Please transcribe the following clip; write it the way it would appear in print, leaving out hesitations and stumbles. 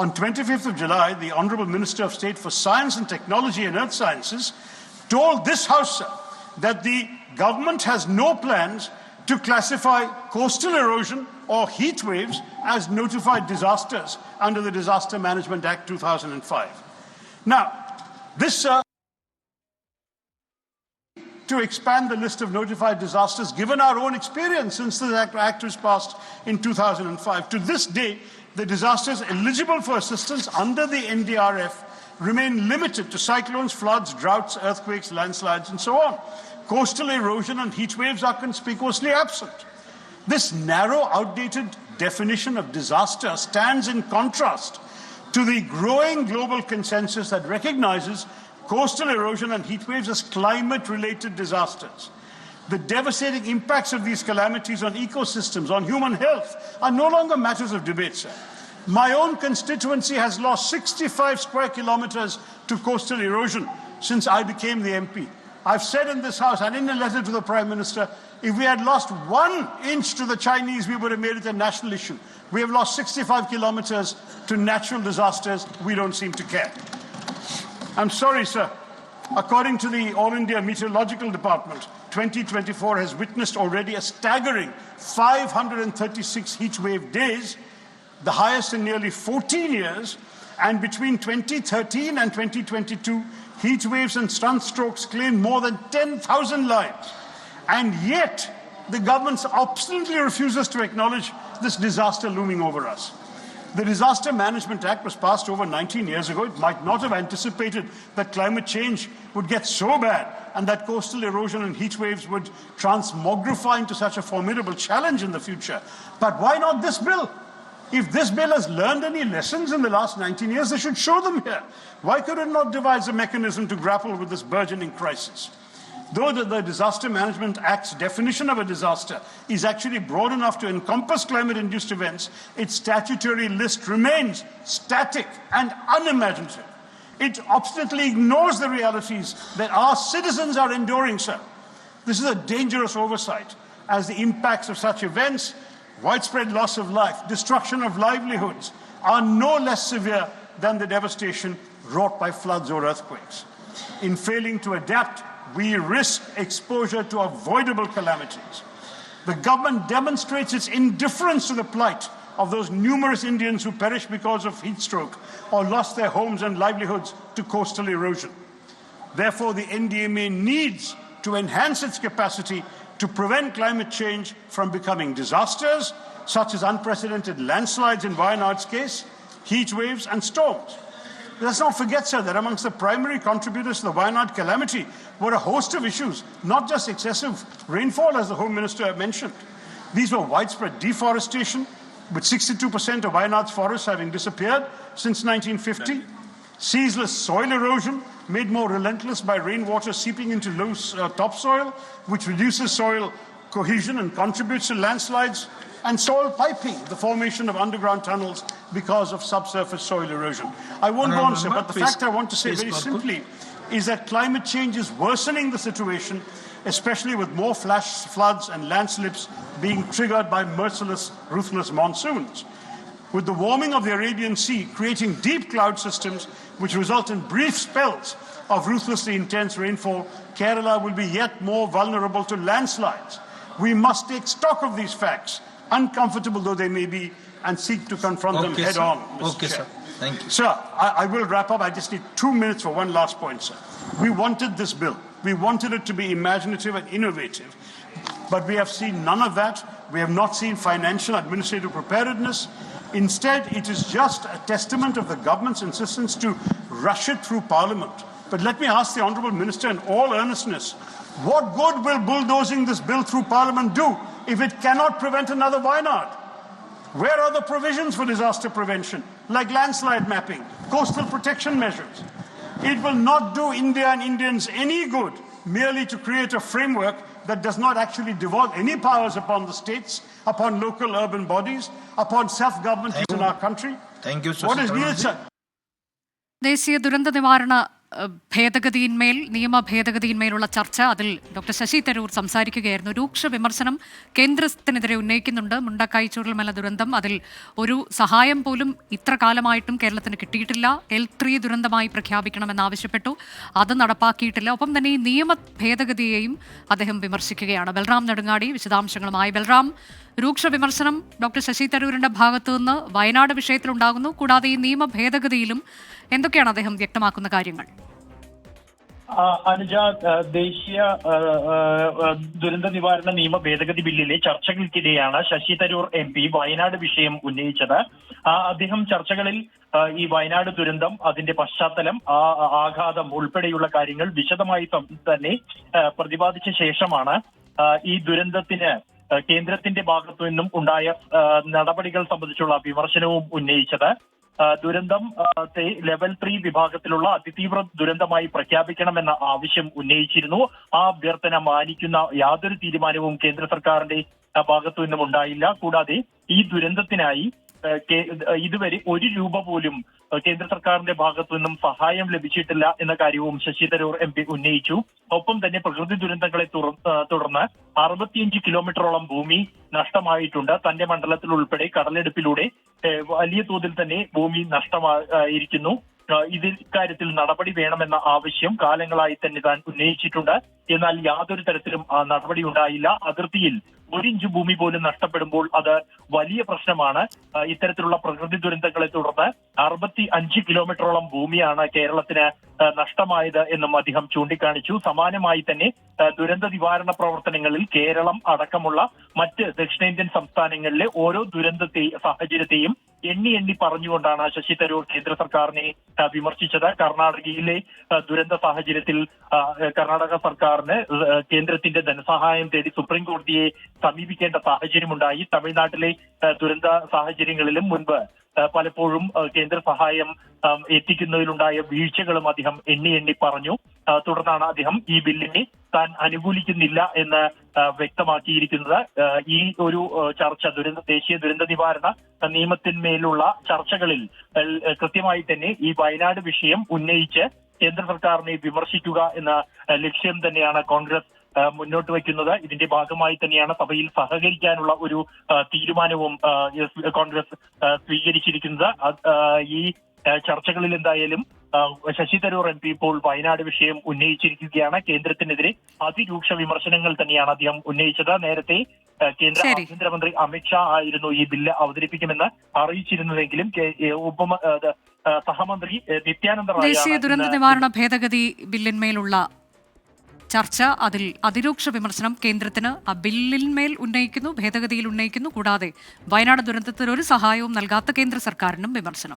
On 25th of July, the Honourable Minister of State for Science and Technology and Earth Sciences told this House, sir, that the government has no plans to classify coastal erosion or heat waves as notified disasters under the Disaster Management Act 2005. Now, this, sir, to expand the list of notified disasters, given our own experience since the act was passed in 2005. To this day, the disasters eligible for assistance under the NDRF remain limited to cyclones, floods, droughts, earthquakes, landslides, and so on. Coastal erosion and heat waves are conspicuously absent. This narrow, outdated definition of disaster stands in contrast to the growing global consensus that recognizes coastal erosion and heat waves as climate-related disasters. The devastating impacts of these calamities on ecosystems, on human health, are no longer matters of debate, sir. My own constituency has lost 65 square kilometers to coastal erosion since I became the MP. I've said in this House and in a letter to the Prime Minister, if we had lost 1 inch to the Chinese, we would have made it a national issue. We have lost 65 kilometers to natural disasters. We don't seem to care. I'm sorry, sir. According to the All India Meteorological Department, 2024 has witnessed already a staggering 536 heat wave days, the highest in nearly 14 years, and between 2013 and 2022, heat waves and sunstrokes claimed more than 10,000 lives. And yet, the government obstinately refuses to acknowledge this disaster looming over us. The Disaster Management Act was passed over 19 years ago. It might not have anticipated that climate change would get so bad and that coastal erosion and heat waves would transmogrify into such a formidable challenge in the future. But why not this bill? If this bill has learned any lessons in the last 19 years, they should show them here. Why could it not devise a mechanism to grapple with this burgeoning crisis? Though the Disaster Management Act's definition of a disaster is actually broad enough to encompass climate-induced events, its statutory list remains static and unimaginative. It obstinately ignores the realities that our citizens are enduring, sir. This is a dangerous oversight, as the impacts of such events, widespread loss of life, destruction of livelihoods, are no less severe than the devastation wrought by floods or earthquakes. In failing to adapt, we risk exposure to avoidable calamities. The government demonstrates its indifference to the plight of those numerous Indians who perished because of heat stroke or lost their homes and livelihoods to coastal erosion. Therefore, the NDMA needs to enhance its capacity to prevent climate change from becoming disasters, such as unprecedented landslides in Wayanad's case, heat waves and storms. Let's not forget, sir, that amongst the primary contributors to the Wayanad calamity were a host of issues, not just excessive rainfall, as the Home Minister mentioned. These were widespread deforestation, with 62% of Wayanad's forests having disappeared since 1950, ceaseless soil erosion, made more relentless by rainwater seeping into loose topsoil, which reduces soil cohesion and contributes to landslides, and soil piping, the formation of underground tunnels because of subsurface soil erosion. I won't go on, sir, but the fact I want to say very simply is that climate change is worsening the situation, especially with more flash floods and landslips being triggered by merciless, ruthless monsoons. With the warming of the Arabian Sea creating deep cloud systems which result in brief spells of ruthlessly intense rainfall, Kerala will be yet more vulnerable to landslides. We must take stock of these facts, uncomfortable though they may be, and seek to confront them head on, Mr. Chair. Sir. Thank you. Sir, I will wrap up. I just need 2 minutes for one last point, sir. We wanted this bill. We wanted it to be imaginative and innovative. But we have seen none of that. We have not seen financial administrative preparedness. Instead, it is just a testament of the government's insistence to rush it through Parliament. But let me ask the Honourable Minister in all earnestness, what good will bulldozing this bill through Parliament do if it cannot prevent another Wayanad? Where are the provisions for disaster prevention, like landslide mapping, coastal protection measures? It will not do India and Indians any good merely to create a framework that does not actually devolve any powers upon the states, upon local urban bodies, upon self-government in our country. Thank you, What is needed, sir? ദേശീയ ദുരന്ത നിവാരണ ഭേദഗതിയിന്മേൽ നിയമ ഭേദഗതിയിന്മേലുള്ള ചർച്ച, അതിൽ doctor Sasi Tharoor സംസാരിക്കുകയായിരുന്നു. രൂക്ഷ വിമർശനം കേന്ദ്രത്തിനെതിരെ ഉന്നയിക്കുന്നുണ്ട്. മുണ്ടക്കായി ചൂരൽമല ദുരന്തം, അതിൽ ഒരു സഹായം പോലും ഇത്ര കാലമായിട്ടും കേരളത്തിന് കിട്ടിയിട്ടില്ല. L3 ദുരന്തമായി പ്രഖ്യാപിക്കണമെന്നാവശ്യപ്പെട്ടു, അത് നടപ്പാക്കിയിട്ടില്ല. ഒപ്പം തന്നെ ഈ നിയമ ഭേദഗതിയെയും അദ്ദേഹം വിമർശിക്കുകയാണ്. ബൽറാം നെടുങ്ങാടി വിശദാംശങ്ങളുമായി. ബൽറാം, രൂക്ഷ വിമർശനം ഡോക്ടർ ശശി തരൂരിന്റെ ഭാഗത്തു നിന്ന് വയനാട് വിഷയത്തിലുണ്ടാകുന്നു. കൂടാതെ ഈ നിയമ ഭേദഗതിയിലും എന്തൊക്കെയാണ് അദ്ദേഹം വ്യക്തമാക്കുന്ന കാര്യങ്ങൾ? അനുജ, ദേശീയ ദുരന്ത നിവാരണ നിയമ ഭേദഗതി ബില്ലിലെ ചർച്ചകൾക്കിടെയാണ് ശശി തരൂർ MP വയനാട് വിഷയം ഉന്നയിച്ചത്. അദ്ദേഹം ചർച്ചകളിൽ ഈ വയനാട് ദുരന്തം, അതിന്റെ പശ്ചാത്തലം, ആഘാതം ഉൾപ്പെടെയുള്ള കാര്യങ്ങൾ വിശദമായി തന്നെ പ്രതിപാദിച്ച ശേഷമാണ് ഈ ദുരന്തത്തിന് കേന്ദ്രത്തിന്റെ ഭാഗത്തു നിന്നും ഉണ്ടായ നടപടികൾ സംബന്ധിച്ചുള്ള വിമർശനവും ഉന്നയിച്ചത്. ദുരന്തം ലെവൽ 3 വിഭാഗത്തിലുള്ള അതിതീവ്ര ദുരന്തമായി പ്രഖ്യാപിക്കണമെന്ന ആവശ്യം ഉന്നയിച്ചിരുന്നു. ആ അഭ്യർത്ഥന മാനിക്കുന്ന യാതൊരു തീരുമാനവും കേന്ദ്ര സർക്കാരിന്റെ ഭാഗത്തു നിന്നും ഉണ്ടായില്ല. കൂടാതെ ഈ ദുരന്തത്തിനായി ഇതുവരെ ₹1 പോലും കേന്ദ്ര സർക്കാരിന്റെ ഭാഗത്തു നിന്നും സഹായം ലഭിച്ചിട്ടില്ല എന്ന കാര്യവും ശശി തരൂർ MP ഉന്നയിച്ചു. ഒപ്പം തന്നെ പ്രകൃതി ദുരന്തങ്ങളെ തുടർന്ന് 65 കിലോമീറ്ററോളം ഭൂമി നഷ്ടമായിട്ടുണ്ട്. തന്റെ മണ്ഡലത്തിൽ ഉൾപ്പെടെ കടലെടുപ്പിലൂടെ വലിയ തോതിൽ തന്നെ ഭൂമി നഷ്ടമായിരിക്കുന്നു. ഇക്കാര്യത്തിൽ നടപടി വേണമെന്ന ആവശ്യം കാലങ്ങളായി തന്നെ താൻ ഉന്നയിച്ചിട്ടുണ്ട്. എന്നാൽ യാതൊരു തരത്തിലും നടപടി ഉണ്ടായില്ല. അതിർത്തിയിൽ 1 ഇഞ്ച് ഭൂമി പോലും നഷ്ടപ്പെടുമ്പോൾ അത് വലിയ പ്രശ്നമാണ്. ഇത്തരത്തിലുള്ള പ്രകൃതി ദുരന്തങ്ങളെ തുടർന്ന് 65 കിലോമീറ്ററോളം ഭൂമിയാണ് കേരളത്തിന് നഷ്ടമായത് എന്നും അദ്ദേഹം ചൂണ്ടിക്കാണിച്ചു. സമാനമായി തന്നെ ദുരന്ത നിവാരണ പ്രവർത്തനങ്ങളിൽ കേരളം അടക്കമുള്ള മറ്റ് ദക്ഷിണേന്ത്യൻ സംസ്ഥാനങ്ങളിലെ ഓരോ സാഹചര്യത്തെയും എണ്ണി പറഞ്ഞുകൊണ്ടാണ് ശശി തരൂർ കേന്ദ്ര സർക്കാരിനെ വിമർശിച്ചത്. കർണാടകയിലെ ദുരന്ത സാഹചര്യത്തിൽ കർണാടക സർക്കാരിന് കേന്ദ്രത്തിന്റെ ധനസഹായം തേടി സുപ്രീം കോടതിയെ സമീപിക്കേണ്ട സാഹചര്യമുണ്ടായി. തമിഴ്നാട്ടിലെ ദുരന്ത സാഹചര്യങ്ങളിലും മുൻപ് പലപ്പോഴും കേന്ദ്ര സഹായം എത്തിക്കുന്നതിലുണ്ടായ വീഴ്ചകളും അദ്ദേഹം എണ്ണി പറഞ്ഞു. തുടർന്നാണ് അദ്ദേഹം ഈ ബില്ലിനെ താൻ അനുകൂലിക്കുന്നില്ല എന്ന് വ്യക്തമാക്കിയിരിക്കുന്നത്. ഈ ഒരു ചർച്ച ദേശീയ ദുരന്ത നിവാരണ നിയമത്തിന്മേലുള്ള ചർച്ചകളിൽ കൃത്യമായി തന്നെ ഈ വയനാട് വിഷയം ഉന്നയിച്ച് കേന്ദ്ര സർക്കാരിനെ വിമർശിക്കുക എന്ന ലക്ഷ്യം തന്നെയാണ് കോൺഗ്രസ് മുന്നോട്ട് വയ്ക്കുന്നത്. ഇതിന്റെ ഭാഗമായി തന്നെയാണ് സഭയിൽ സഹകരിക്കാനുള്ള ഒരു തീരുമാനവും കോൺഗ്രസ് സ്വീകരിച്ചിരിക്കുന്നത്. ഈ ചർച്ചകളിൽ എന്തായാലും ശശി തരൂർ MP ഇപ്പോൾ വയനാട് വിഷയം ഉന്നയിച്ചിരിക്കുകയാണ്. കേന്ദ്രത്തിനെതിരെ അതിരൂക്ഷ വിമർശനങ്ങൾ തന്നെയാണ് അദ്ദേഹം ഉന്നയിച്ചത്. നേരത്തെ കേന്ദ്ര ആഭ്യന്തരമന്ത്രി അമിത്ഷാ ആയിരുന്നു ഈ ബില്ല് അവതരിപ്പിക്കുമെന്ന് അറിയിച്ചിരുന്നതെങ്കിലും സഹമന്ത്രി നിത്യാനന്ദ റായ് ദേശീയ ദുരന്ത നിവാരണ ഭേദഗതി ബില്ലിന്മേലുള്ള ചർച്ച, അതിൽ അതിരൂക്ഷ വിമർശനം കേന്ദ്രത്തിന് ആ ബില്ലിന്മേൽ ഉന്നയിക്കുന്നു, ഭേദഗതിയിൽ ഉന്നയിക്കുന്നു. കൂടാതെ വയനാട് ദുരന്തത്തിൽ ഒരു സഹായവും നൽകാത്ത കേന്ദ്ര സർക്കാരിനും വിമർശനം.